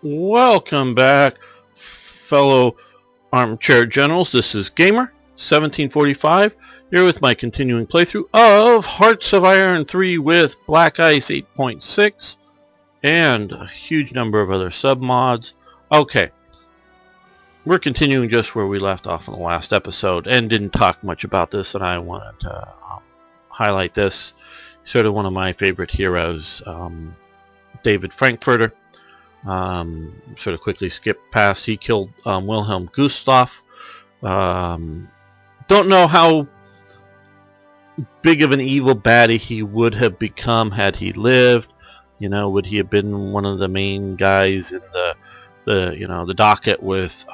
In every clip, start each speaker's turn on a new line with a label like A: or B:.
A: Welcome back, fellow armchair generals. This is Gamer 1745 here with my continuing playthrough of Hearts of Iron 3 with Black Ice 8.6 and a huge number of other submods. Okay, we're continuing just where we left off in the last episode and didn't talk much about this, and I wanted to highlight this. Sort of one of my favorite heroes, David Frankfurter. Sort of quickly skip past. He killed Wilhelm Gustav. Don't know how big of an evil baddie he would have become had he lived. You know, would he have been one of the main guys in the docket with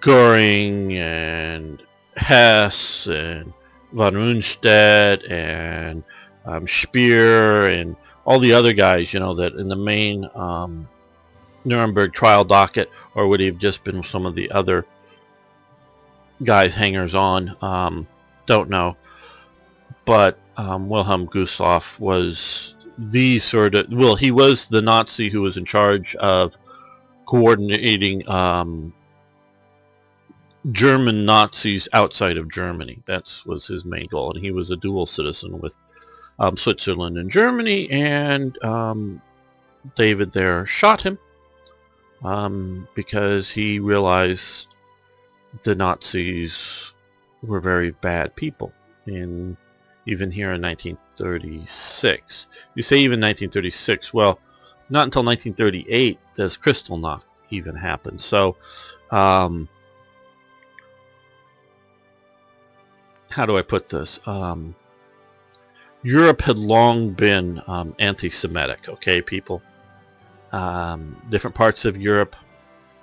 A: Goering and Hess and von Rundstedt and Speer and all the other guys, that in the main Nuremberg trial docket, or would he have just been some of the other guys hangers on? Don't know. But Wilhelm Gustav was he was the Nazi who was in charge of coordinating German Nazis outside of Germany. That was his main goal, and he was a dual citizen with Switzerland and Germany, and David there shot him because he realized the Nazis were very bad people. Even here in 1936. You say even 1936, well, not until 1938 does Kristallnacht even happen. So, how do I put this? Europe had long been anti-Semitic, okay, people? Different parts of Europe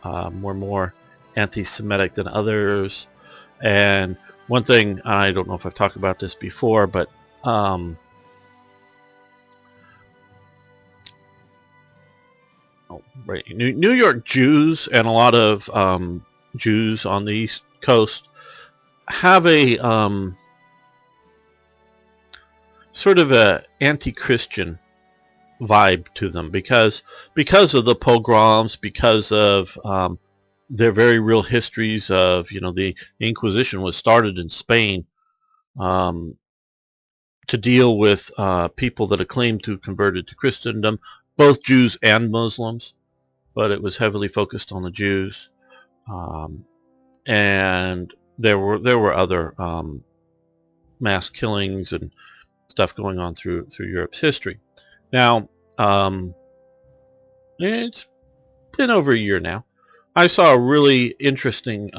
A: were more anti-Semitic than others. And one thing, I don't know if I've talked about this before, but New York Jews and a lot of Jews on the East Coast have a sort of a anti-Christian vibe to them because of the pogroms, because of their very real histories of, the Inquisition was started in Spain to deal with people that had claimed to converted to Christendom, both Jews and Muslims, but it was heavily focused on the Jews. And there were other mass killings and stuff going on through Europe's history. Now, it's been over a year now. I saw a really interesting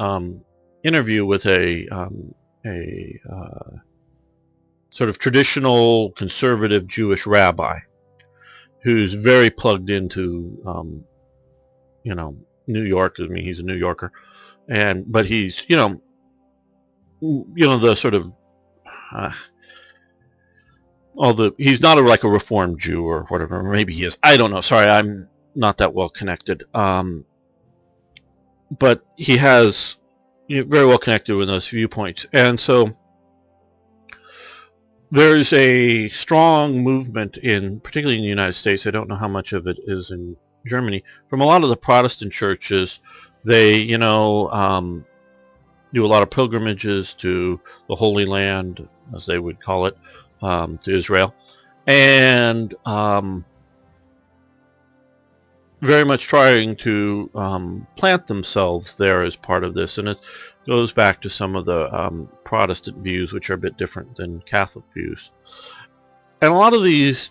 A: interview with a sort of traditional conservative Jewish rabbi who's very plugged into New York. I mean, he's a New Yorker, but he's the sort of he's not like a Reformed Jew or whatever. Maybe he is. I don't know. Sorry, I'm not that well connected. But he has very well connected with those viewpoints, and so there's a strong movement particularly in the United States. I don't know how much of it is in Germany. From a lot of the Protestant churches, they do a lot of pilgrimages to the Holy Land, as they would call it, to Israel, and very much trying to plant themselves there as part of this. And it goes back to some of the Protestant views, which are a bit different than Catholic views. And a lot of these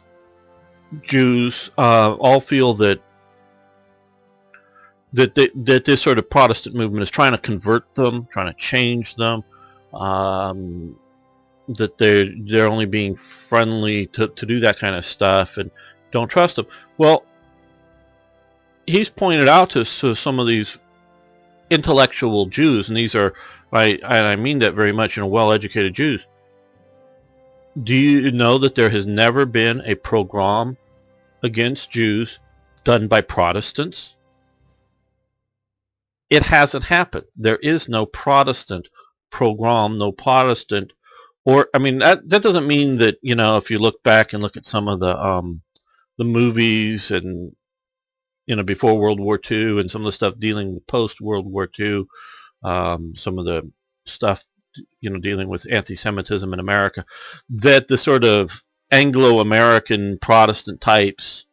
A: Jews all feel that this sort of Protestant movement is trying to convert them, trying to change them, that they're only being friendly to do that kind of stuff and don't trust them. Well, he's pointed out to some of these intellectual Jews, and these are, I mean that very much, well-educated Jews. Do you know that there has never been a pogrom against Jews done by Protestants? It hasn't happened. There is no Protestant pogrom, no Protestant, or I mean that doesn't mean that if you look back and look at some of the movies and before World War II, and some of the stuff dealing with post World War II, some of the stuff, dealing with anti-Semitism in America, that the sort of Anglo-American Protestant types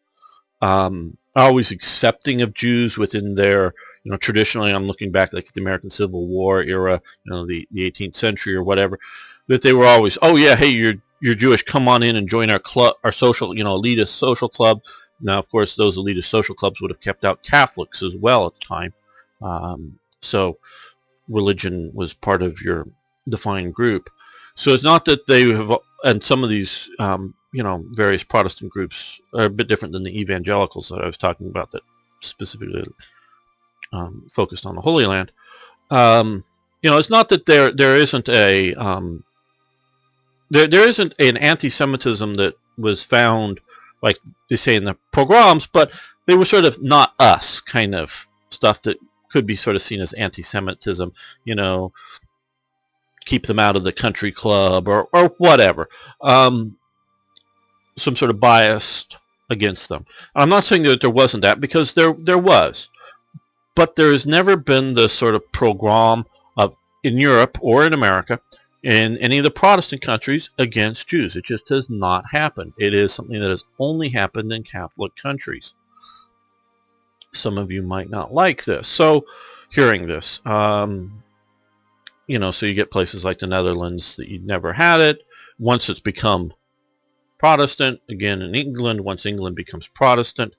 A: are always accepting of Jews within their, traditionally, I'm looking back like the American Civil War era, the 18th century or whatever, that they were always, oh yeah, hey, you're Jewish, come on in and join our club, our social, elitist social club. Now, of course, those elitist social clubs would have kept out Catholics as well at the time. So religion was part of your defined group. So it's not that they have, and some of these, various Protestant groups are a bit different than the evangelicals that I was talking about that specifically focused on the Holy Land. It's not that there isn't a there isn't an anti-Semitism that was found, like they say in the pogroms, but they were sort of not us kind of stuff that could be sort of seen as anti-Semitism, keep them out of the country club or whatever. Some sort of bias against them. I'm not saying that there wasn't that, because there was. But there has never been this sort of pogrom in Europe or in America, in any of the Protestant countries, against Jews. It just has not happened. It is something that has only happened in Catholic countries. Some of you might not like this. So, hearing this, so you get places like the Netherlands that you never had it. Once it's become Protestant, again in England, once England becomes Protestant,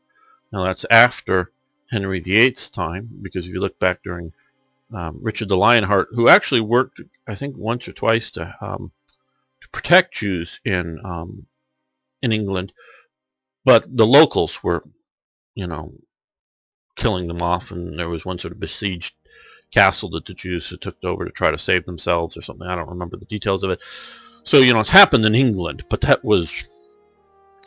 A: now that's after Henry VIII's time, because if you look back during Richard the Lionheart, who actually worked, I think, once or twice to protect Jews in England, but the locals were, killing them off, and there was one sort of besieged castle that the Jews had took over to try to save themselves or something. I don't remember the details of it. So, it's happened in England, but that was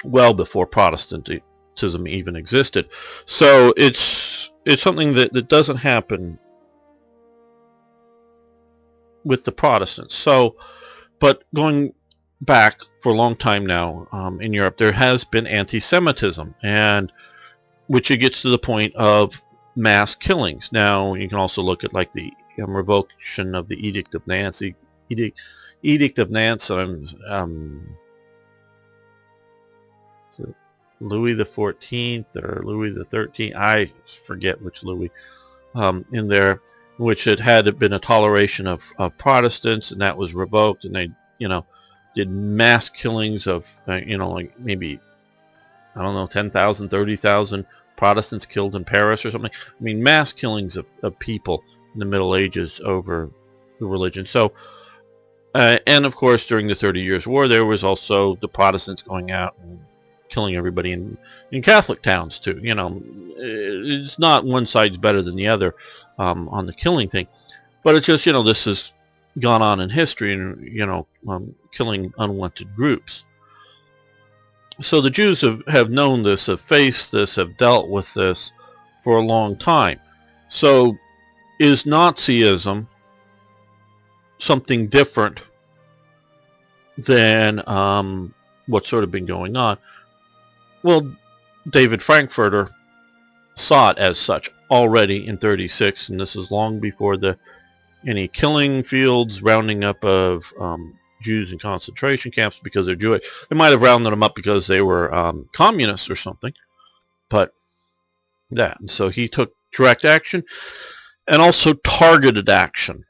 A: well before Protestantism even existed. So it's something that doesn't happen with the Protestants. So, but going back for a long time now, in Europe, there has been anti-Semitism, and which it gets to the point of mass killings. Now, you can also look at like the revocation of the Edict of Nancy, Edict of Nantes, Louis the 14th or Louis the 13th, I forget which Louis, in there, which had been a toleration of Protestants, and that was revoked, and they, did mass killings of, like maybe, I don't know, 10,000, 30,000 Protestants killed in Paris or something. I mean, mass killings of people in the Middle Ages over the religion. So, and of course, during the 30 Years' War, there was also the Protestants going out and killing everybody in Catholic towns too. It's not one side's better than the other on the killing thing, but it's just, this has gone on in history, and killing unwanted groups. So the Jews have known this, have faced this, have dealt with this for a long time. So is Nazism something different than what's sort of been going on? Well, David Frankfurter saw it as such already in 1936, and this is long before any killing fields, rounding up of Jews in concentration camps because they're Jewish. They might have rounded them up because they were communists or something, but that. And so he took direct action and also targeted action,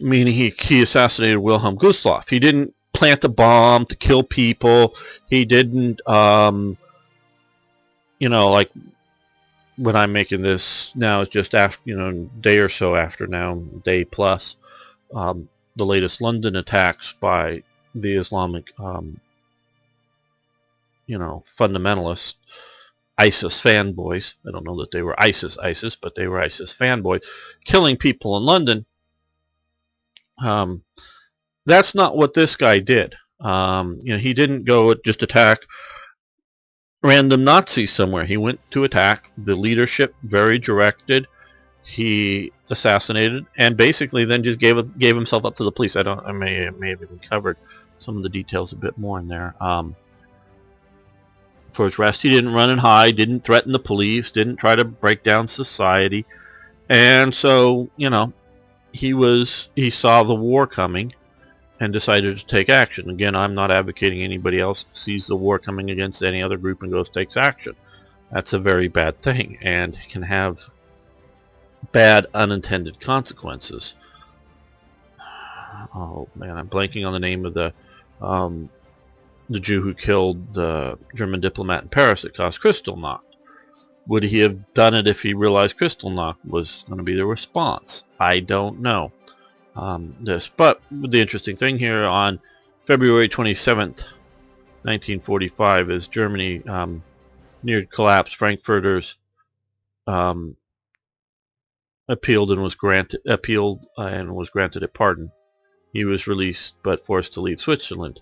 A: meaning he assassinated Wilhelm Gustloff. He didn't plant a bomb to kill people. He didn't, like when I'm making this now, it's just after, a day or so after now, day plus, the latest London attacks by the Islamic, fundamentalists, ISIS fanboys. I don't know that they were ISIS, but they were ISIS fanboys, killing people in London. That's not what this guy did. He didn't go just attack random Nazis somewhere. He went to attack the leadership, very directed. He assassinated, and basically then just gave himself up to the police. I may have even covered some of the details a bit more in there. for his rest. He didn't run and hide, didn't threaten the police, didn't try to break down society. And so, he saw the war coming and decided to take action. Again, I'm not advocating anybody else sees the war coming against any other group and goes takes action. That's a very bad thing and can have bad unintended consequences. Oh man, I'm blanking on the name of the Jew who killed the German diplomat in Paris that caused Kristallnacht. Would he have done it if he realized Kristallnacht was going to be the response? I don't know. But the interesting thing here, on February 27th, 1945, as Germany neared collapse, Frankfurters appealed and was granted a pardon. He was released but forced to leave Switzerland.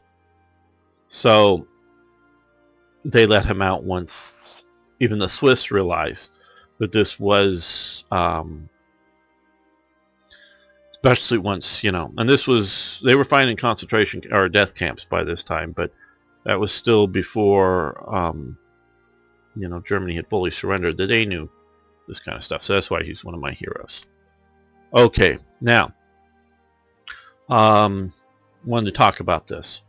A: So they let him out once even the Swiss realized that this was, especially once, and this was, they were finding concentration or death camps by this time, but that was still before, Germany had fully surrendered, that they knew this kind of stuff. So that's why he's one of my heroes. Okay, now, wanted to talk about this.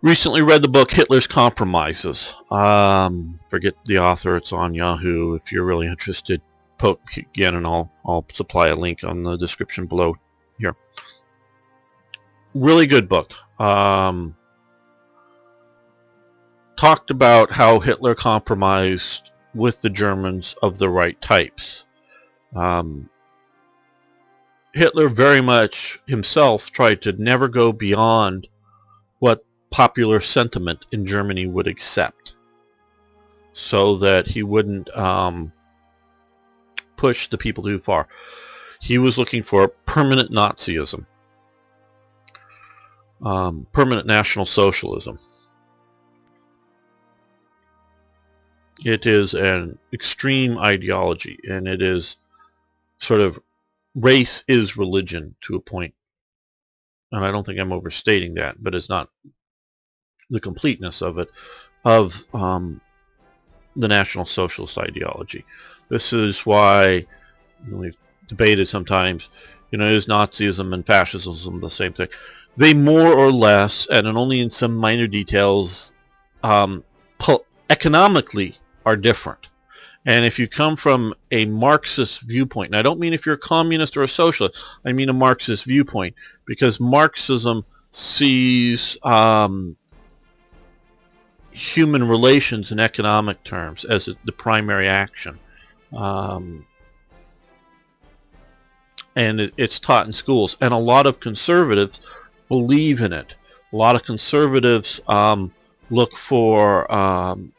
A: Recently read the book Hitler's Compromises. Forget the author. It's on Yahoo. If you're really interested, poke again, and I'll supply a link on the description below here. Really good book. Talked about how Hitler compromised with the Germans of the right types. Hitler very much himself tried to never go beyond what popular sentiment in Germany would accept, so that he wouldn't push the people too far. He was looking for permanent Nazism, permanent National Socialism. It is an extreme ideology, and it is sort of race is religion to a point. And I don't think I'm overstating that, but it's not the completeness of it, of the National Socialist ideology. This is why we've debated sometimes, is Nazism and fascism the same thing? They more or less, and only in some minor details, economically are different. And if you come from a Marxist viewpoint, and I don't mean if you're a communist or a socialist, I mean a Marxist viewpoint, because Marxism sees human relations in economic terms as the primary action. And it's taught in schools. And a lot of conservatives believe in it. A lot of conservatives look for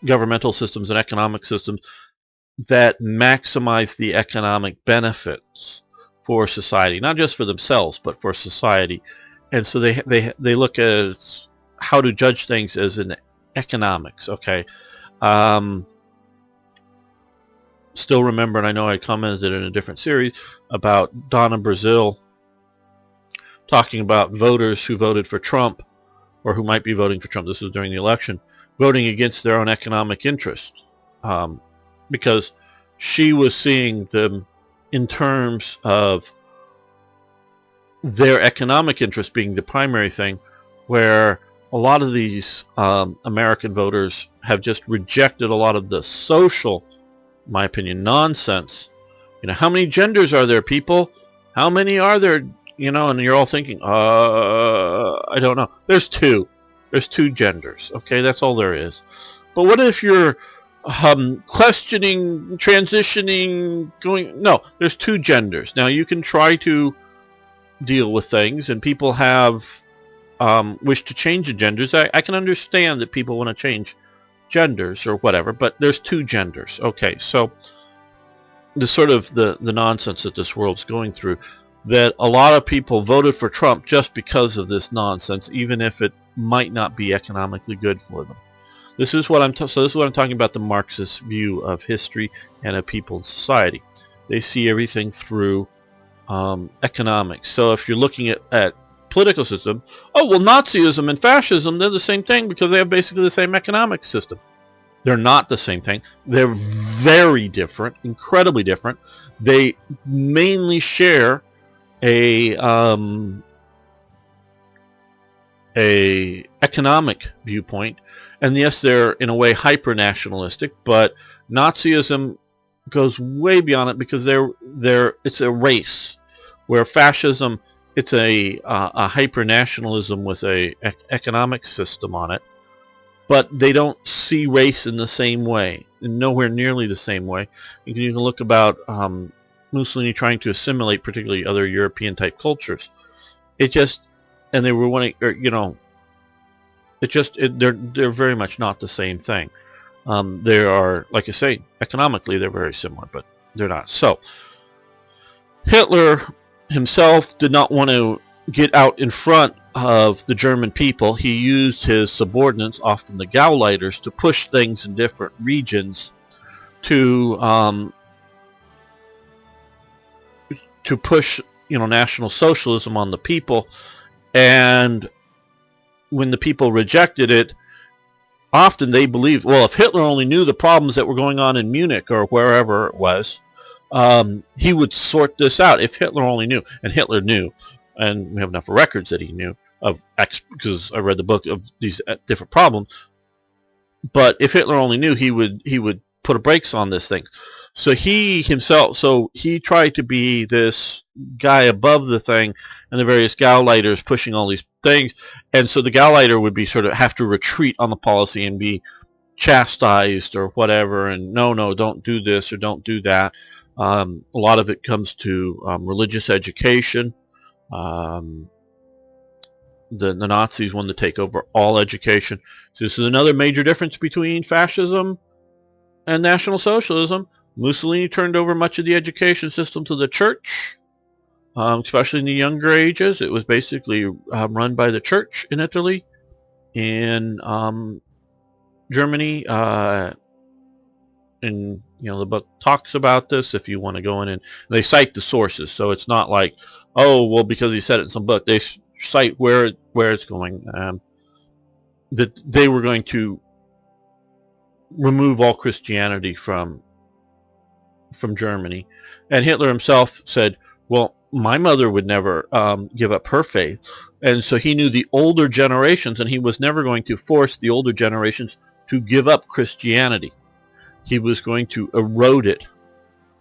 A: governmental systems and economic systems that maximize the economic benefits for society, not just for themselves, but for society. And so they look at how to judge things as in economics. Okay. Still remember, and I know I commented in a different series about Donna Brazil talking about voters who voted for Trump, or who might be voting for Trump, this was during the election, voting against their own economic interest, because she was seeing them in terms of their economic interest being the primary thing, where a lot of these American voters have just rejected a lot of the social, in my opinion, nonsense. How many genders are there, people? How many are there? And you're all thinking, I don't know. There's two. There's two genders. Okay, that's all there is. But what if you're questioning, transitioning, no, there's two genders. Now, you can try to deal with things, and people have wish to change the genders. I can understand that people want to change genders or whatever, but there's two genders. Okay, so the sort of the nonsense that this world's going through, that a lot of people voted for Trump just because of this nonsense, even if it might not be economically good for them. This is what I'm talking about, the Marxist view of history and of people in society. They see everything through economics. So if you're looking at political system, oh well, Nazism and fascism, they're the same thing because they have basically the same economic system. They're not the same thing. They're very different, incredibly different. They mainly share a economic viewpoint, and yes, they're in a way hyper nationalistic, but Nazism goes way beyond it, because it's a race, where fascism, it's a hyper nationalism with a economic system on it, but they don't see race in the same way, nowhere nearly the same way. You can look about Mussolini trying to assimilate particularly other European type cultures. It just, and they were wanting, they're very much not the same thing. They are, like I say, economically they're very similar, but they're not. So Hitler himself did not want to get out in front of the German people. He used his subordinates, often the Gauleiters, to push things in different regions to push, National Socialism on the people. And when the people rejected it, often they believed, well, if Hitler only knew the problems that were going on in Munich or wherever it was, he would sort this out. If Hitler only knew, and Hitler knew, and we have enough records that he knew of because I read the book of these different problems. But if Hitler only knew, he would put a brakes on this thing. So he tried to be this guy above the thing, and the various Gauleiters pushing all these things, and so the Gauleiter would be sort of have to retreat on the policy and be chastised or whatever, and no, don't do this or don't do that. A lot of it comes to religious education. The Nazis wanted to take over all education. So this is another major difference between fascism and National Socialism. Mussolini turned over much of the education system to the church, especially in the younger ages. It was basically run by the church in Italy. In Germany, and the book talks about this. If you want to go in, and they cite the sources, so it's not like, oh well, because he said it in some book. They cite where it's going. That they were going to remove all Christianity from Germany, and Hitler himself said, well, my mother would never give up her faith, and so he knew the older generations, and he was never going to force the older generations to give up Christianity. He was going to erode it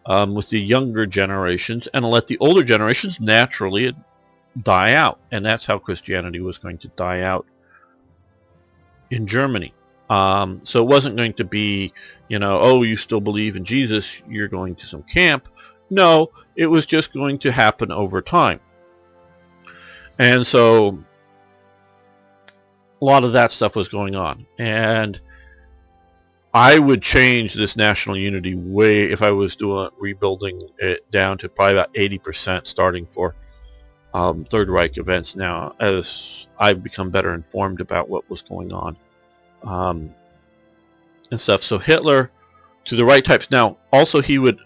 A: with the younger generations and let the older generations naturally die out, and that's how Christianity was going to die out in Germany. So it wasn't going to be, oh, you still believe in Jesus, you're going to some camp. No, it was just going to happen over time. And so a lot of that stuff was going on. And I would change this national unity way, if I was rebuilding it down to probably about 80%, starting for Third Reich events now, as I've become better informed about what was going on. And stuff. So Hitler, to the right types. Now, also he would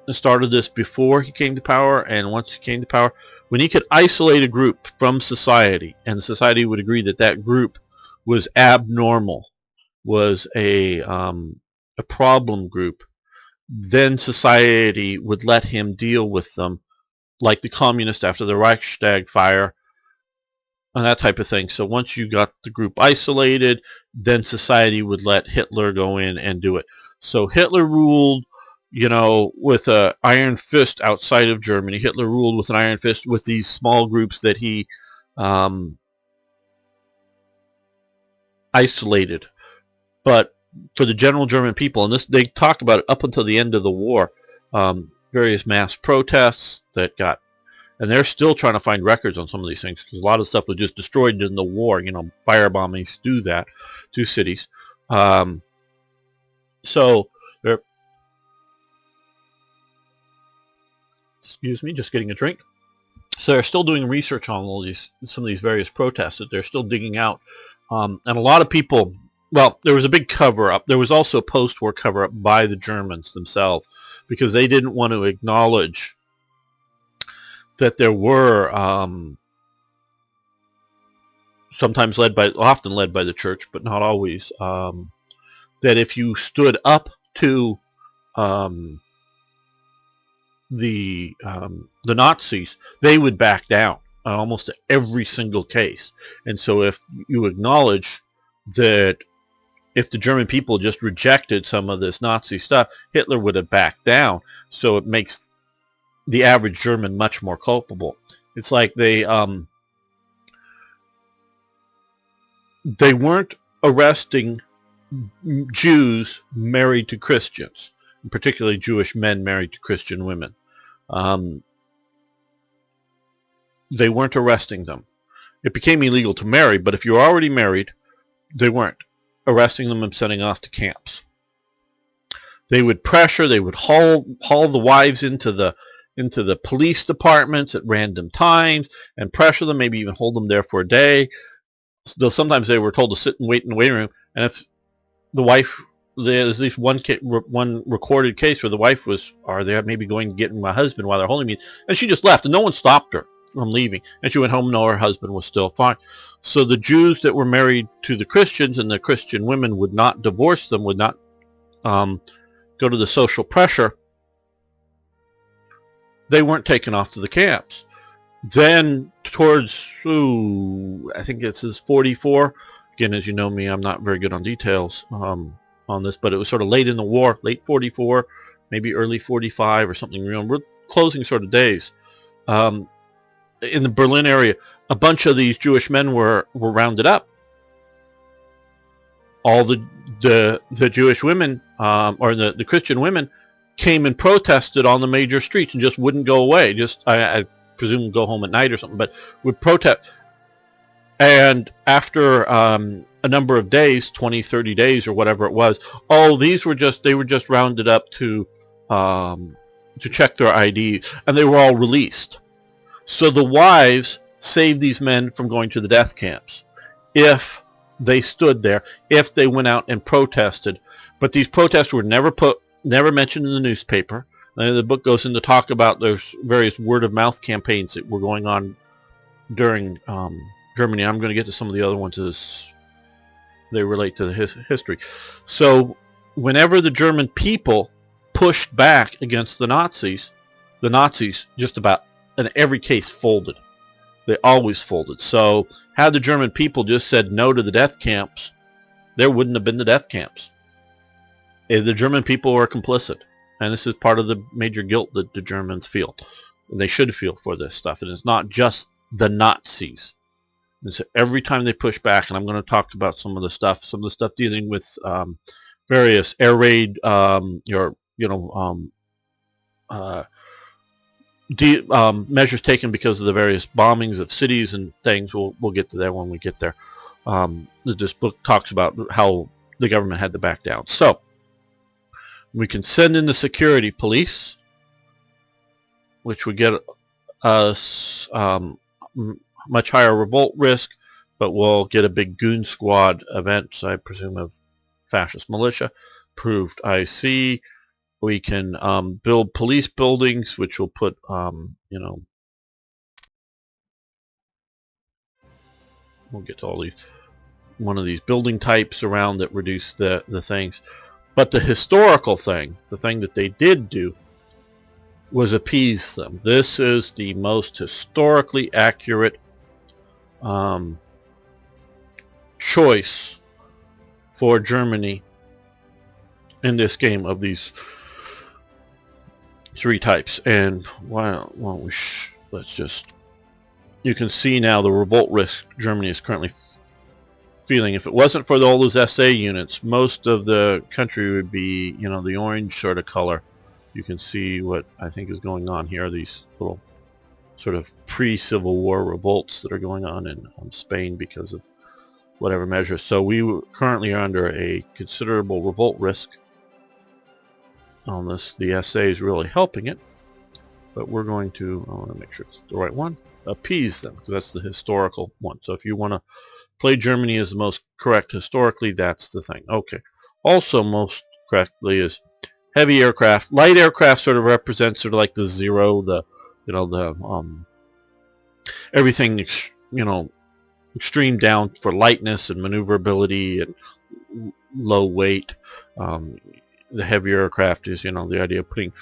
A: started this before he came to power, and once he came to power, when he could isolate a group from society, and society would agree that that group was abnormal, was a problem group, then society would let him deal with them, like the communists after the Reichstag fire, and that type of thing. So once you got the group isolated, then society would let Hitler go in and do it. So Hitler ruled, with an iron fist outside of Germany. Hitler ruled with an iron fist with these small groups that he isolated. But for the general German people, and this they talk about it up until the end of the war, various mass protests that got, and they're still trying to find records on some of these things, because a lot of stuff was just destroyed in the war. Firebombings do that to cities. So they're, excuse me, just getting a drink. So they're still doing research on some of these various protests that they're still digging out. And a lot of people, well, there was a big cover-up. There was also a post-war cover-up by the Germans themselves, because they didn't want to acknowledge that there were often led by the church, but not always, that if you stood up to um, the Nazis, they would back down on almost every single case. And so if you acknowledge that if the German people just rejected some of this Nazi stuff, Hitler would have backed down. So it makes the average German much more culpable. It's like they weren't arresting Jews married to Christians, particularly Jewish men married to Christian women. They weren't arresting them. It became illegal to marry, but if you were already married, they weren't arresting them and sending off to camps. They would pressure, they would haul the wives into the police departments at random times and pressure them, maybe even hold them there for a day. Though sometimes they were told to sit and wait in the waiting room, and if the wife, there's at least one recorded case where the wife was, or they maybe going to get my husband while they're holding me, and she just left, and no one stopped her from leaving, and she went home. No, her husband was still fine. So the Jews that were married to the Christians, and the Christian women would not divorce them, would not go to the social pressure. They weren't taken off to the camps. Then towards, I think it says 44. Again, as you know me, I'm not very good on details on this, but it was sort of late in the war, late 44, maybe early 45 or something. We're closing sort of days. In the Berlin area, a bunch of these Jewish men were rounded up. All the Jewish women, or the Christian women, came and protested on the major streets and just wouldn't go away. Just, I presume, go home at night or something, but would protest. And after a number of days, 20, 30 days or whatever it was, they were just rounded up to check their IDs, and they were all released. So the wives saved these men from going to the death camps if they stood there, if they went out and protested. But these protests were never mentioned in the newspaper. And the book goes into talk about those various word-of-mouth campaigns that were going on during Germany. I'm going to get to some of the other ones as they relate to the history. So whenever the German people pushed back against the Nazis just about in every case folded. They always folded. So had the German people just said no to the death camps, there wouldn't have been the death camps. The German people were complicit. And this is part of the major guilt that the Germans feel. And they should feel for this stuff. And it's not just the Nazis. And so every time they push back, and I'm going to talk about some of the stuff dealing with various air raid, measures taken because of the various bombings of cities and things. We'll get to that when we get there. This book talks about how the government had to back down. So we can send in the security police, which would get us much higher revolt risk, but we'll get a big goon squad event, I presume of fascist militia, proved IC. We can build police buildings, which will put, we'll get to all these, one of these building types around that reduce the things. But the historical thing, the thing that they did do, was appease them. This is the most historically accurate choice for Germany in this game of these three types. And let's just, you can see now the revolt risk Germany is currently feeling. If it wasn't for all those SA units, most of the country would be, the orange sort of color. You can see what I think is going on here, these little sort of pre-Civil War revolts that are going on in Spain because of whatever measures. So we currently are under a considerable revolt risk on this. The SA is really helping it, but we're going to, I want to make sure it's the right one, appease them, because that's the historical one. So if you want to play Germany as the most correct historically, that's the thing. Okay. Also most correctly is heavy aircraft. Light aircraft sort of represents sort of like the zero, everything, extreme down for lightness and maneuverability and low weight. The heavier aircraft is, the idea of putting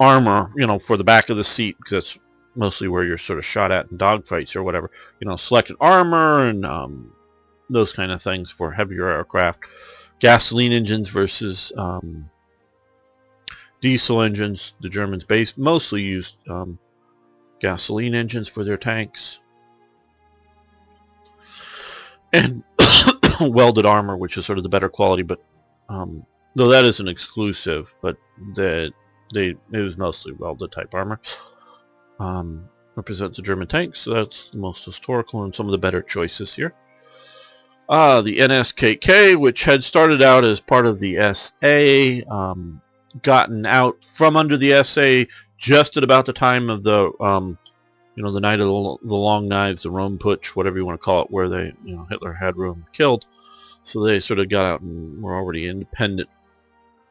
A: armor, for the back of the seat, because that's mostly where you're sort of shot at in dogfights or whatever. Selected armor and those kind of things for heavier aircraft. Gasoline engines versus diesel engines. The Germans mostly used gasoline engines for their tanks. And welded armor, which is sort of the better quality, but though that isn't exclusive, but it was mostly welded type armor. Represents the German tanks, so that's the most historical and some of the better choices here. The NSKK, which had started out as part of the SA, gotten out from under the SA just at about the time of the the Night of the Long Knives, the Rome Putsch, whatever you want to call it, where they, Hitler had Rome killed. So they sort of got out and were already independent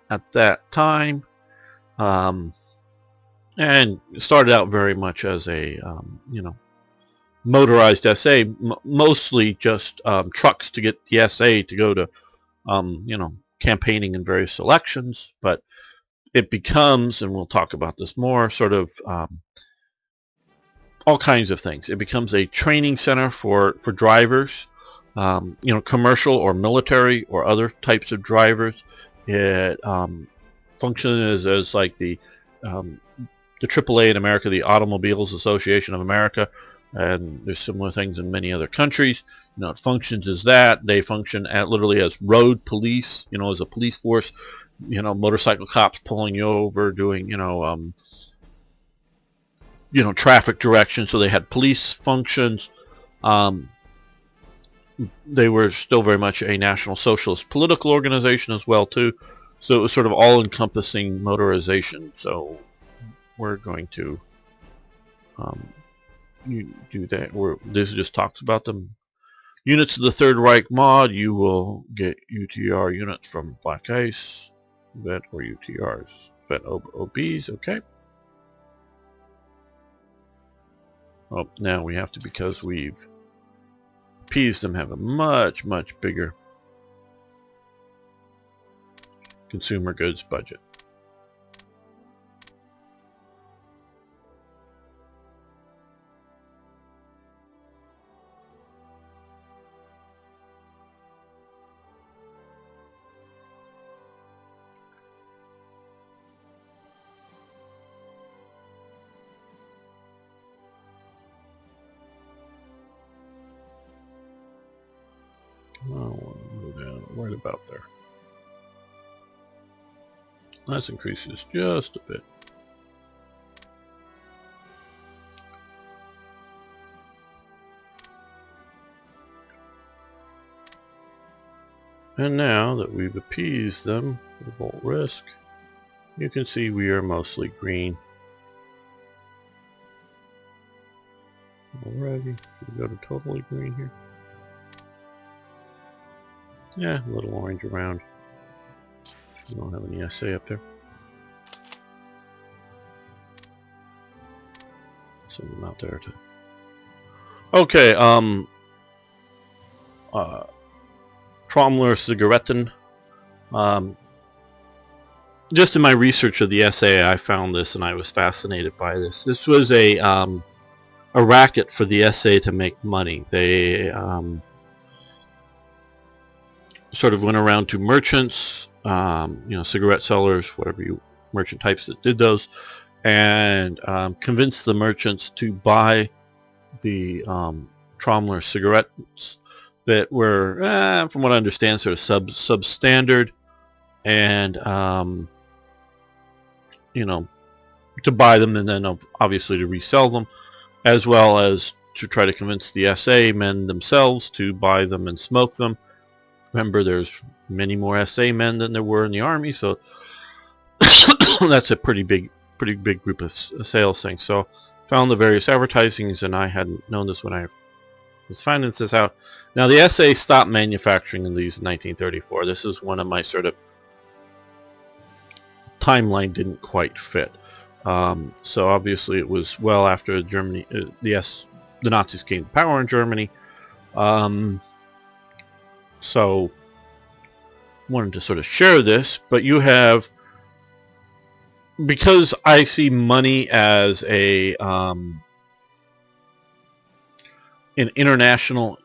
A: at that time. And started out very much as a, motorized SA, mostly just trucks to get the SA to go to, campaigning in various elections. But it becomes, and we'll talk about this more, sort of all kinds of things. It becomes a training center for drivers, commercial or military or other types of drivers. It functions as like the AAA in America, the Automobiles Association of America, and there's similar things in many other countries. It functions as that. They function literally as road police, as a police force, motorcycle cops pulling you over, doing, traffic direction. So they had police functions. They were still very much a National Socialist political organization as well, too. So it was sort of all-encompassing motorization. So we're going to do that. This just talks about them. Units of the Third Reich mod, you will get UTR units from Black Ice, VET or UTRs, VET OBs, okay. Oh, now we have to, because we've appeased them, have a much, much bigger consumer goods budget. Oh, we'll go down right about there. Let's increase this just a bit. And now that we've appeased them, revolt risk, you can see we are mostly green. Alrighty, we go to totally green here. Yeah, a little orange around. We don't have any SA up there. Send them out there too. Okay, Trommler Zigaretten. Just in my research of the SA, I found this and I was fascinated by this. This was a racket for the SA to make money. They sort of went around to merchants, cigarette sellers, merchant types that did those, and convinced the merchants to buy the Trommler cigarettes that were, from what I understand, sort of substandard, and to buy them and then obviously to resell them, as well as to try to convince the SA men themselves to buy them and smoke them. Remember, there's many more SA men than there were in the army, so that's a pretty big group of sales things. So found the various advertisings, and I hadn't known this when I was finding this out. Now, the SA stopped manufacturing these in 1934. This is one of my sort of timeline didn't quite fit. So obviously it was well after Germany, the Nazis came to power in Germany. So wanted to sort of share this, but you have, because I see money as an international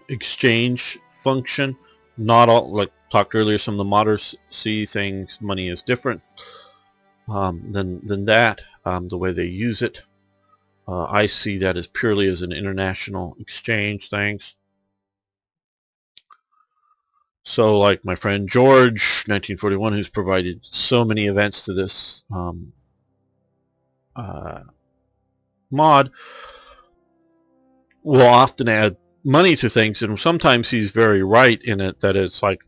A: exchange function. Not all, like talked earlier, some of the moderates see things, money is different than that, the way they use it. I see that as purely as an international exchange things. So like my friend George, 1941, who's provided so many events to this mod, will often add money to things, and sometimes he's very right in it that it's like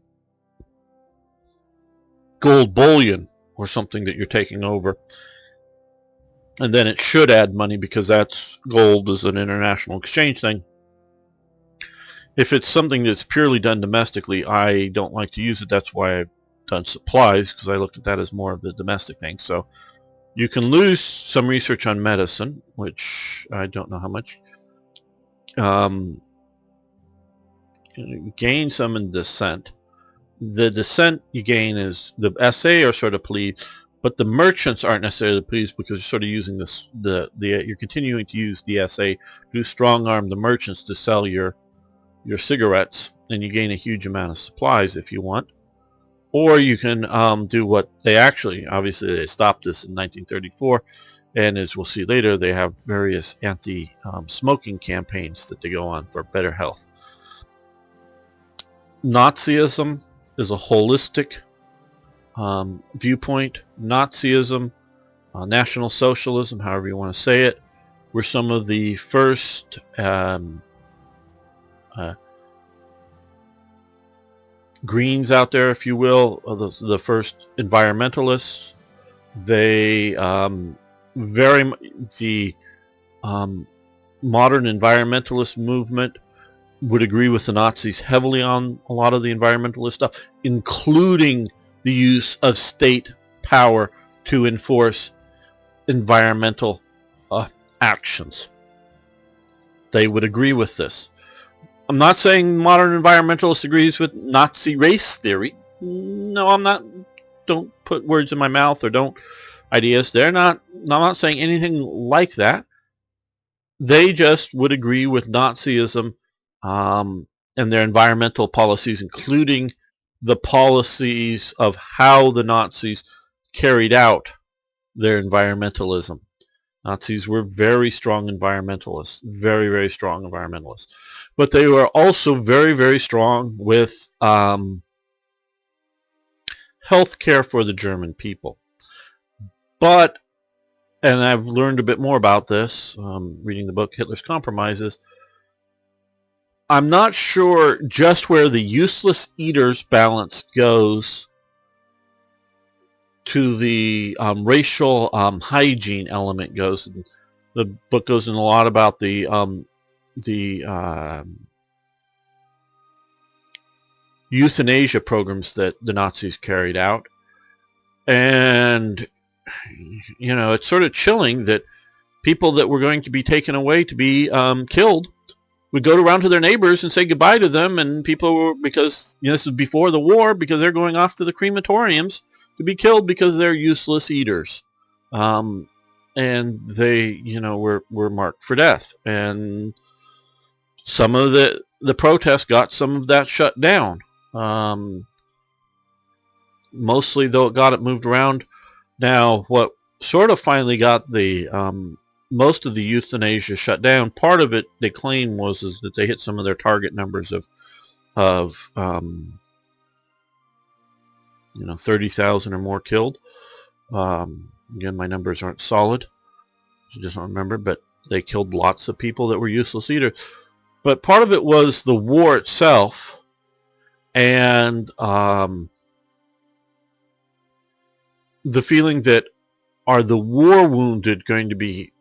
A: gold bullion or something that you're taking over, and then it should add money because that's gold is an international exchange thing. If it's something that's purely done domestically, I don't like to use it. That's why I've done supplies, because I look at that as more of the domestic thing. So you can lose some research on medicine, which I don't know how much. Gain some in dissent. The dissent you gain is the SA are sort of pleased, but the merchants aren't necessarily pleased because you're sort of using this. You're continuing to use the SA to strong arm the merchants to sell your cigarettes, and you gain a huge amount of supplies if you want. Or you can do what they actually, obviously they stopped this in 1934, and as we'll see later, they have various anti-smoking campaigns that they go on for better health. Nazism is a holistic viewpoint. Nazism, National Socialism, however you want to say it, were some of the first Greens out there, if you will, the first environmentalists. They the modern environmentalist movement would agree with the Nazis heavily on a lot of the environmentalist stuff, including the use of state power to enforce environmental actions. They would agree with this. I'm not saying modern environmentalist agrees with Nazi race theory. No, I'm not. Don't put words in my mouth or don't ideas. I'm not saying anything like that. They just would agree with Nazism and their environmental policies, including the policies of how the Nazis carried out their environmentalism. Nazis were very strong environmentalists, very, very strong environmentalists. But they were also very, very strong with health care for the German people. But, and I've learned a bit more about this, reading the book Hitler's Compromises, I'm not sure just where the useless eaters balance goes to the racial hygiene element goes. The book goes in a lot about the euthanasia programs that the Nazis carried out, and you know, it's sort of chilling that people that were going to be taken away to be killed would go around to their neighbors and say goodbye to them, and people were, because you know, this was before the war, because they're going off to the crematoriums to be killed because they're useless eaters, and they, you know, were marked for death. And some of the protests got some of that shut down. Mostly, though, it got it moved around. Now, what sort of finally got the most of the euthanasia shut down, part of it they claim was that they hit some of their target numbers of you know, 30,000 or more killed. Again, my numbers aren't solid, I just don't remember, but they killed lots of people that were useless eaters. But part of it was the war itself, and the feeling that, are the war wounded going to be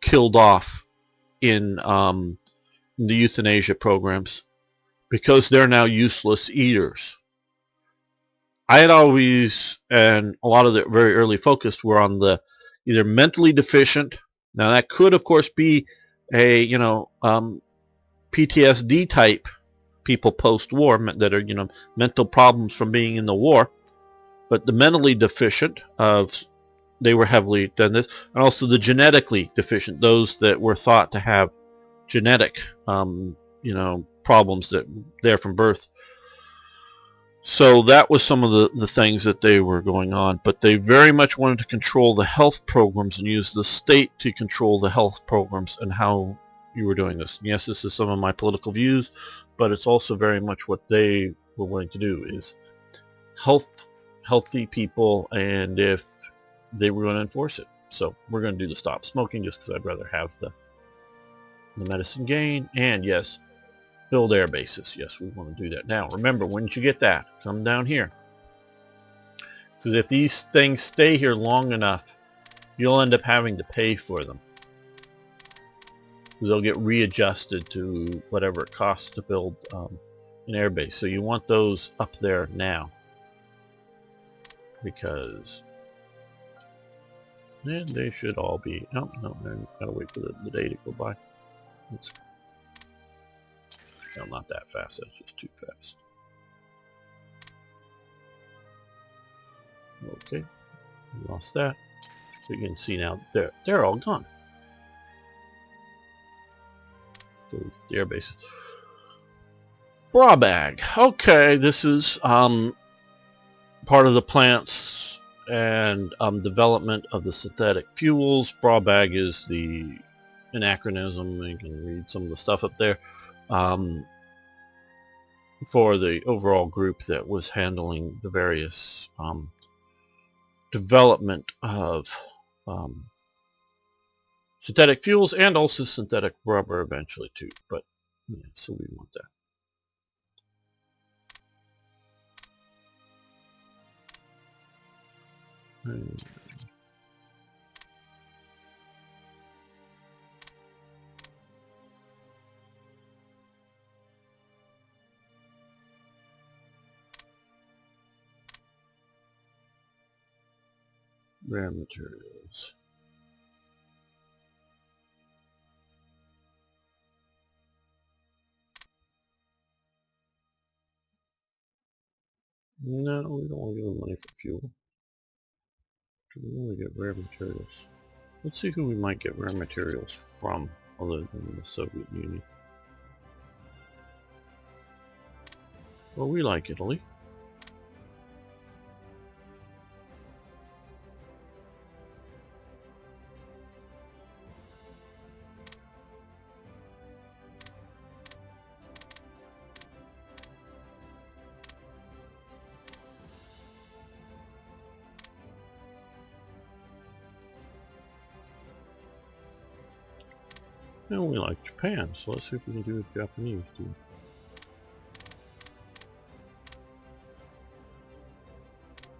A: killed off in the euthanasia programs because they're now useless eaters? I had always, and a lot of the very early focus were on the either mentally deficient. Now that could, of course, be a, you know, PTSD type people post-war that are, mental problems from being in the war. But the mentally deficient, they were heavily done this, and also the genetically deficient, those that were thought to have genetic, problems that there from birth. So that was some of the things that they were going on, but they very much wanted to control the health programs and use the state to control the health programs and how you were doing this. And yes, this is some of my political views, but it's also very much what they were willing to do is healthy people, and if they were going to enforce it. So we're going to do the stop smoking just because I'd rather have the medicine gain, and yes, build air bases. Yes, we want to do that. Now, remember, once you get that, come down here. Because if these things stay here long enough, you'll end up having to pay for them. Because they'll get readjusted to whatever it costs to build an air base. So you want those up there now. Because they should all be... Oh, no, I've got to wait for the day to go by. No, not that fast. That's just too fast. Okay, lost that. So you can see now they're all gone. So the air bases. Bra bag. Okay, this is part of the plants and development of the synthetic fuels. Bra bag is an acronym. You can read some of the stuff up there. For the overall group that was handling the various development of synthetic fuels and also synthetic rubber eventually too. But yeah, so we want that. Rare materials. No, we don't want to give them money for fuel. We want to get rare materials. Let's see who we might get rare materials from, other than the Soviet Union. Well, we like Italy. And we like Japan, so let's see if we can do a Japanese too.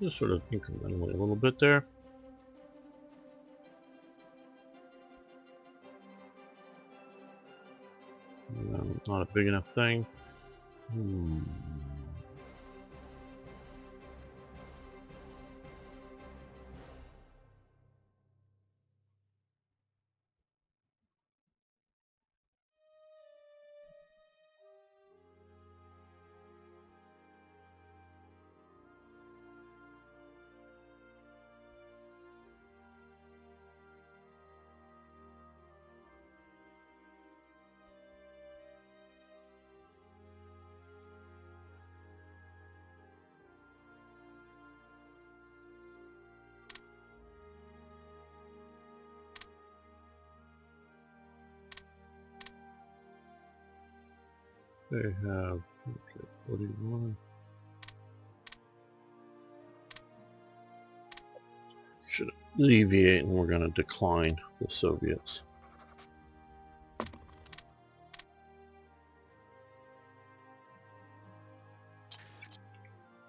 A: Just sort of incrementally a little bit there. Not a big enough thing. They have, okay, 41. Should alleviate, and we're going to decline the Soviets.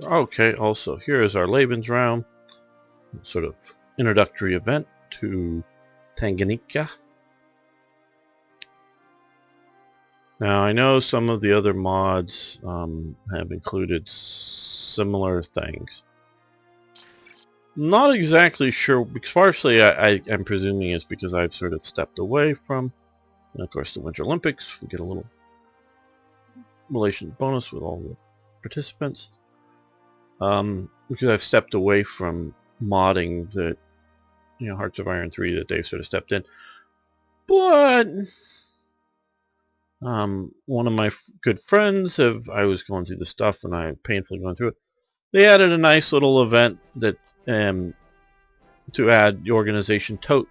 A: Okay, also, here is our Lebensraum, sort of introductory event to Tanganyika. Now, I know some of the other mods have included similar things. Not exactly sure, because partially I'm presuming it's because I've sort of stepped away from, and of course, the Winter Olympics. We get a little relation bonus with all the participants. Because I've stepped away from modding the Hearts of Iron 3 that they've sort of stepped in. But one of my good friends, I was going through the stuff and I painfully going through it. They added a nice little event that to add the organization tote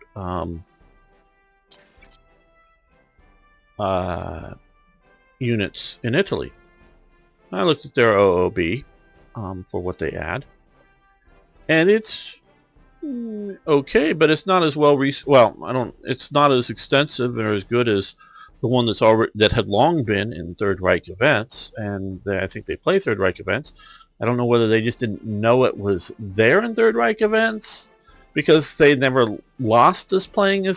A: units in Italy. I looked at their OOB for what they add, and it's okay, but it's not as it's not as extensive or as good as the one that had long been in Third Reich events, and I think they play Third Reich events. I don't know whether they just didn't know it was there in Third Reich events because they never lost us playing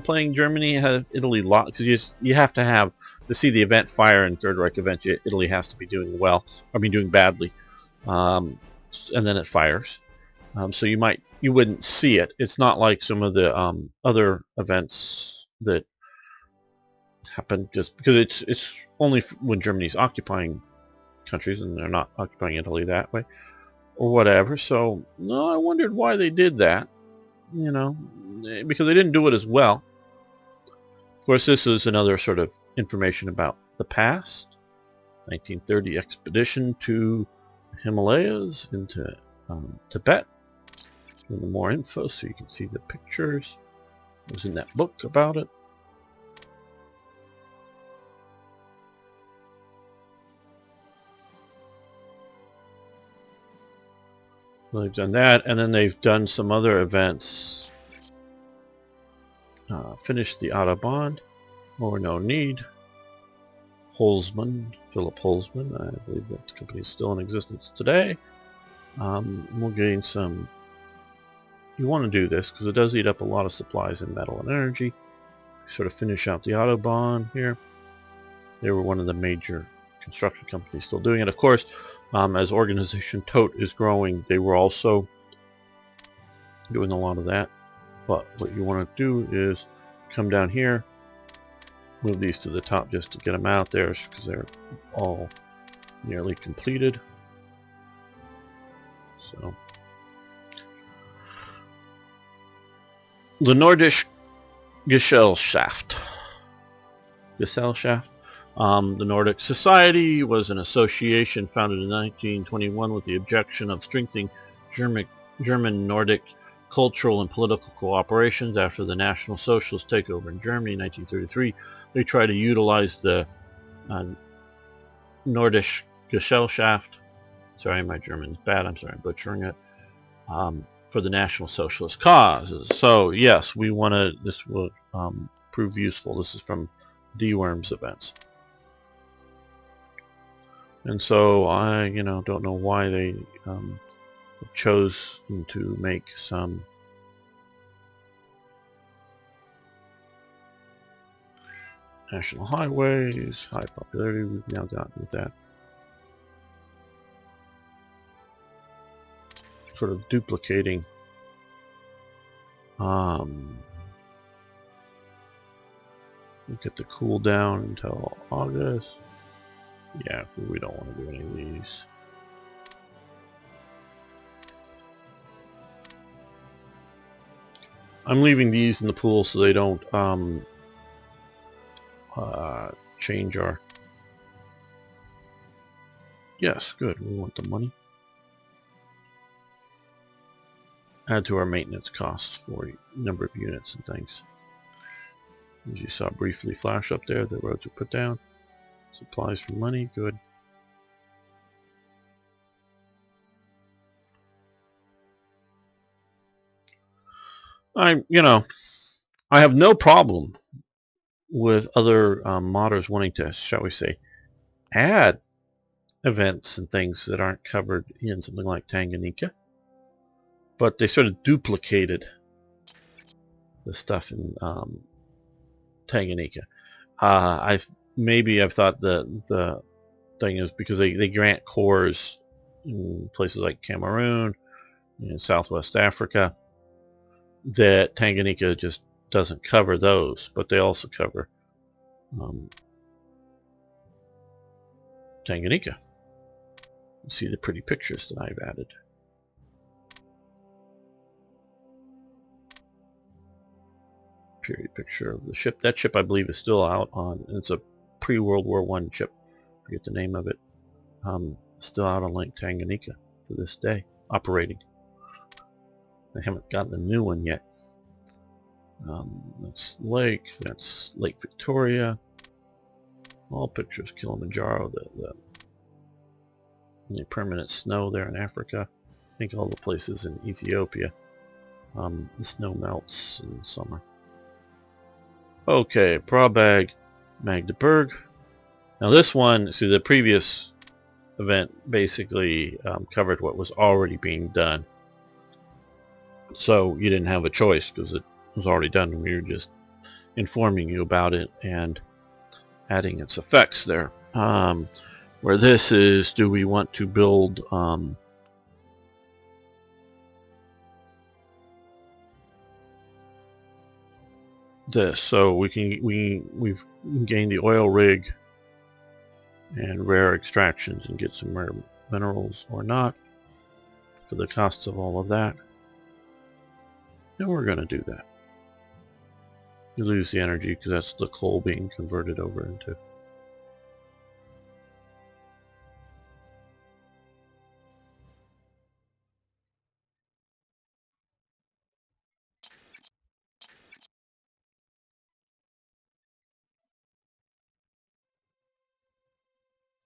A: playing Germany. Italy lost because you have to see the event fire in Third Reich event. Italy has to be doing doing badly, and then it fires. So you wouldn't see it. It's not like some of the other events that happen just because it's only when Germany's occupying countries and they're not occupying Italy that way or whatever. So no, I wondered why they did that, because they didn't do it as well. Of course, this is another sort of information about the past. 1930 expedition to the Himalayas into Tibet. A little more info so you can see the pictures. It was in that book about it. Well, they've done that, and then they've done some other events. Finished the Autobahn, or no need. Philip Holzman, I believe that company is still in existence today. We'll gain some. You want to do this because it does eat up a lot of supplies in metal and energy. Sort of finish out the Autobahn here. They were one of the major construction companies still doing it. Of course, as organization Tote is growing, they were also doing a lot of that. But what you want to do is come down here, move these to the top just to get them out there because they're all nearly completed. So the Nordische Gesellschaft. The Nordic Society was an association founded in 1921 with the objective of strengthening German-Nordic cultural and political cooperations after the National Socialist takeover in Germany in 1933. They tried to utilize the Nordische Gesellschaft. Sorry, my German's bad. I'm sorry, I'm butchering it. For the National Socialist causes. So yes, this will prove useful. This is from D-Worm's events. And so I, don't know why they chose to make some national highways, high popularity. We've now gotten with that. Sort of duplicating look at the cooldown until August. Yeah, we don't want to do any of these. I'm leaving these in the pool so they don't change our... Yes, good. We want the money. Add to our maintenance costs for a number of units and things. As you saw briefly flash up there, the roads are put down. Supplies for money, good. I have no problem with other modders wanting to, shall we say, add events and things that aren't covered in something like Tanganyika. But they sort of duplicated the stuff in Tanganyika. I've thought the thing is because they grant cores in places like Cameroon, Southwest Africa, that Tanganyika just doesn't cover those, but they also cover Tanganyika. You see the pretty pictures that I've added. Period picture of the ship. That ship, I believe, is still out on. It's a pre-World War I ship. Forget the name of it. Still out on Lake Tanganyika to this day, operating. I haven't gotten a new one yet. That's Lake Victoria. All pictures Kilimanjaro, the permanent snow there in Africa. I think all the places in Ethiopia. The snow melts in summer. Okay, Prabag, Magdeburg. Now this one, see, the previous event basically covered what was already being done. So you didn't have a choice because it was already done. We were just informing you about it and adding its effects there. Where this is, do we want to build this? So we've gained the oil rig and rare extractions and get some rare minerals or not for the costs of all of that. And we're going to do that. You lose the energy because that's the coal being converted over into